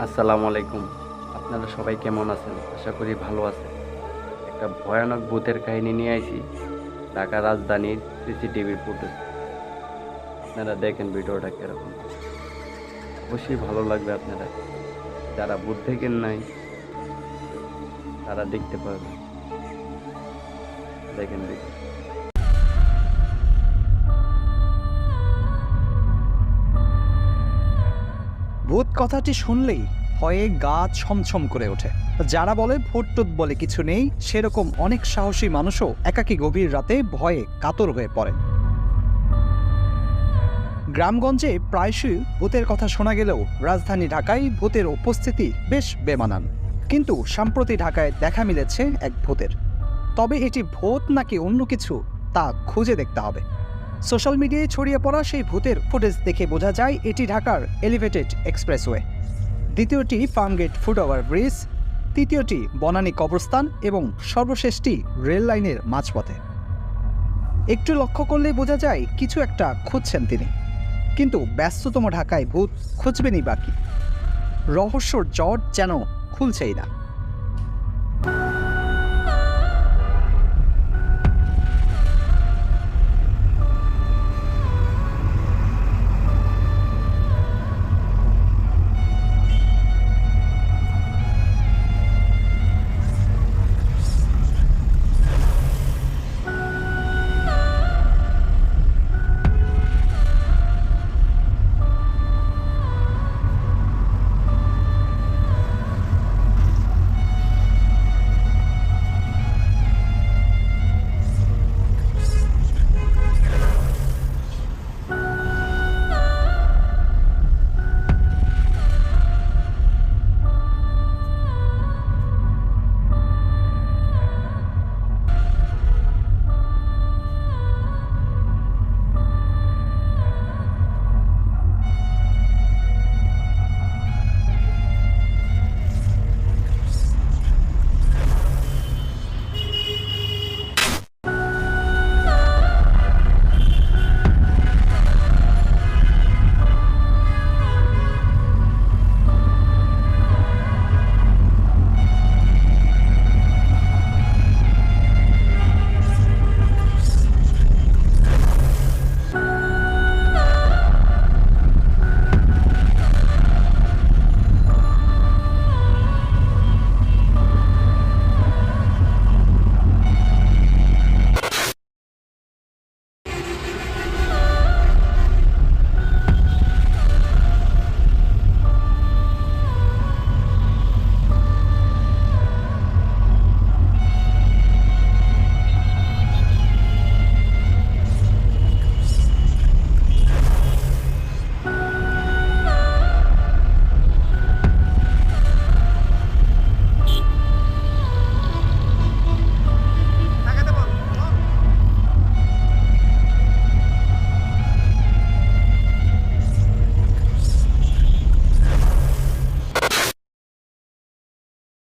আসসালামু আলাইকুম। আপনারা সবাই কেমন আছেন? আশা করি ভালো আছেন। একটা ভয়ানক ভূতের কাহিনী নিয়ে আইছি ঢাকা রাজধানীর সিসিটিভি ফুটেজ। আপনারা দেখেন ভিডিওটা কিরকম। অবশ্যই ভালো লাগবে আপনারা। যারা ভূত দেখেন নাই তারা দেখতে পারবেন। দেখেন ভিডিও। ভূত কথাটি শুনলেই ভয়ে গা ছমছম করে ওঠে। যারা বলে ভূত টুত বলে কিছু নেই, সেরকম অনেক সাহসী মানুষও একাকী গভীর রাতে ভয়ে কাতর হয়ে পড়ে। গ্রামগঞ্জে প্রায়শই ভূতের কথা শোনা গেলেও রাজধানী ঢাকায় ভূতের উপস্থিতি বেশ বেমানান। কিন্তু সম্প্রতি ঢাকায় দেখা মিলেছে এক ভূতের। তবে এটি ভূত নাকি অন্য কিছু তা খুঁজে দেখতে হবে। সোশ্যাল মিডিয়ায় ছড়িয়ে পড়া সেই ভূতের ফুটেজ দেখে বোঝা যায় এটি ঢাকার এলিভেটেড এক্সপ্রেসওয়ে, দ্বিতীয়টি ফার্মগেট ফুটওভার ব্রিজ, তৃতীয়টি বনানী কবরস্থান এবং সর্বশেষটি রেল লাইনের মাঝপথে। একটু লক্ষ্য করলেই বোঝা যায় কিছু একটা খুঁজছেন তিনি। কিন্তু ব্যস্ততম ঢাকায় ভূত খুঁজবেনই বাকি, রহস্যর জট যেন খুলছেই না।